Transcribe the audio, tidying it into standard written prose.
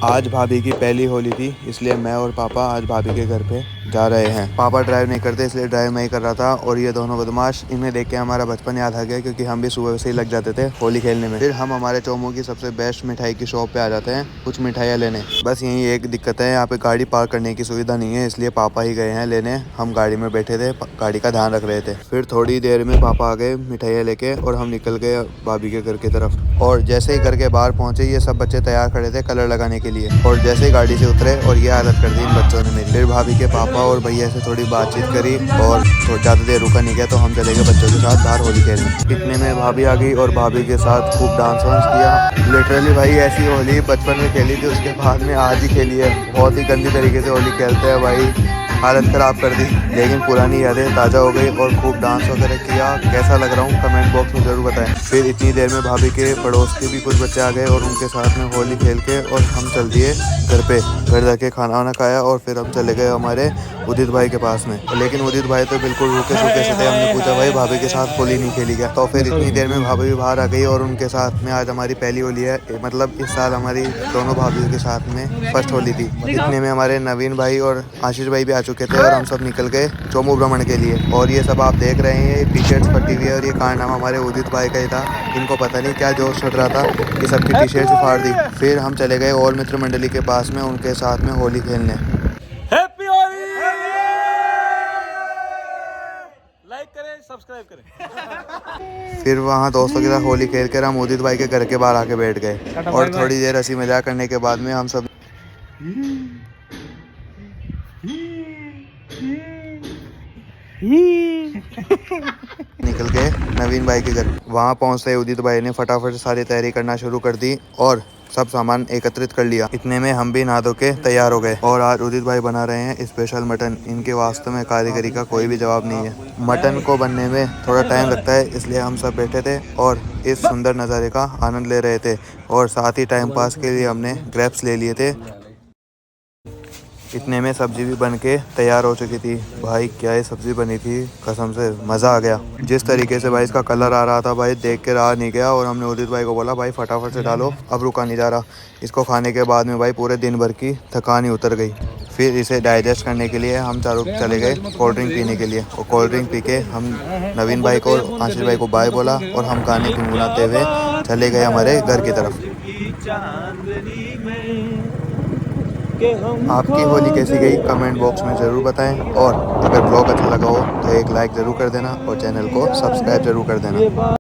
आज भाभी की पहली होली थी, इसलिए मैं और पापा आज भाभी के घर पे जा रहे हैं। पापा ड्राइव नहीं करते, इसलिए ड्राइव मैं ही कर रहा था। और ये दोनों बदमाश, इन्हें देख के हमारा बचपन याद आ गया, क्योंकि हम भी सुबह से ही लग जाते थे होली खेलने में। फिर हम हमारे चोमू की सबसे बेस्ट मिठाई की शॉप पे आ जाते हैं कुछ मिठाइयाँ लेने। बस यही एक दिक्कत है, यहाँ पे गाड़ी पार्क करने की सुविधा नहीं है, इसलिए पापा ही गए हैं लेने। हम गाड़ी में बैठे थे, गाड़ी का ध्यान रख रहे थे। फिर थोड़ी देर में पापा आ गए मिठाइयाँ लेके, और हम निकल गए भाभी के घर की तरफ। और जैसे ही घर के बाहर पहुंचे, ये सब बच्चे तैयार खड़े थे कलर लगाने के लिए। और जैसे ही गाड़ी से उतरे, और ये हालत कर दी इन बच्चों ने मेरी। फिर भाभी के पापा और भैया से थोड़ी बातचीत करी, और ज़्यादा देर रुका नहीं गया, तो हम चले गए बच्चों के साथ बाहर होली खेलने। इतने में भाभी आ गई, और भाभी के साथ खूब डांस वांस किया। लिटरली भाई ऐसी होली बचपन में खेली थी, उसके बाद में आज ही खेली है। बहुत ही गंदी तरीके से होली खेलते हैं भाई, हालत ख़राब कर दी। लेकिन पुरानी यादें ताज़ा हो गई, और खूब डांस वगैरह किया। कैसा लग रहा हूँ कमेंट बॉक्स में ज़रूर बताएं। फिर इतनी देर में भाभी के पड़ोस के भी कुछ बच्चे आ गए, और उनके साथ में होली खेल के और हम चल दिए घर पे। घर जाके खाना वाना खाया, और फिर हम चले गए हमारे उदित भाई के पास में। लेकिन उदित भाई तो बिल्कुल रूखे सूखे से थे। हमने पूछा भाई भाभी के साथ होली नहीं खेली क्या? तो फिर इतनी देर में भाभी भी बाहर आ गई, और उनके साथ में आज हमारी पहली होली है। मतलब इस साल हमारी दोनों भाभीयों के साथ में फर्स्ट होली थी। इतने में हमारे नवीन भाई और आशीष भाई भी आ चुके थे, और हम सब निकल गए चोमू भ्रमण के लिए। और ये सब आप देख रहे हैं, टी शर्ट्स फटी हुई है, और ये कारनामा हमारे उदित भाई का ही था। इनको पता नहीं क्या जोश चढ़ रहा था कि सबकी टी शर्ट्स फाड़ दी। फिर हम चले गए और मित्र मंडली के पास में, उनके साथ में होली खेलने। हैप्पी होली, लाइक करें, सब्सक्राइब करें। फिर वहाँ दोस्तों के साथ होली खेल कर हम उदित भाई के घर के बाहर आके बैठ गए, और थोड़ी देर हंसी मजाक करने के बाद में हम सब निकल गए नवीन भाई के घर। वहाँ पहुँचते उदित भाई ने फटाफट सारी तैयारी करना शुरू कर दी, और सब सामान एकत्रित कर लिया। इतने में हम भी नहा धो के तैयार हो गए। और आज उदित भाई बना रहे हैं स्पेशल मटन। इनके वास्तव में कारीगरी का कोई भी जवाब नहीं है। मटन को बनने में थोड़ा टाइम लगता है, इसलिए हम सब बैठे थे और इस सुंदर नज़ारे का आनंद ले रहे थे। और साथ ही टाइम पास के लिए हमने ग्रेप्स ले लिए थे। इतने में सब्जी भी बन के तैयार हो चुकी थी। भाई क्या ये सब्जी बनी थी, कसम से मज़ा आ गया। जिस तरीके से भाई इसका कलर आ रहा था भाई, देख के रहा नहीं गया। और हमने उदित भाई को बोला भाई फटाफट से डालो, अब रुका नहीं जा रहा। इसको खाने के बाद में भाई पूरे दिन भर की थकान ही उतर गई। फिर इसे डाइजेस्ट करने के लिए हम चारों चले गए कोल्ड ड्रिंक पीने के लिए। और कोल्ड ड्रिंक पी के हम नवीन भाई को और आशीष भाई को बाय बोला, और हम गाने गुनगुनाते हुए चले गए हमारे घर की तरफ। आपकी होली कैसी गई कमेंट बॉक्स में ज़रूर बताएं। और अगर ब्लॉग अच्छा लगा हो तो एक लाइक ज़रूर कर देना, और चैनल को सब्सक्राइब ज़रूर कर देना।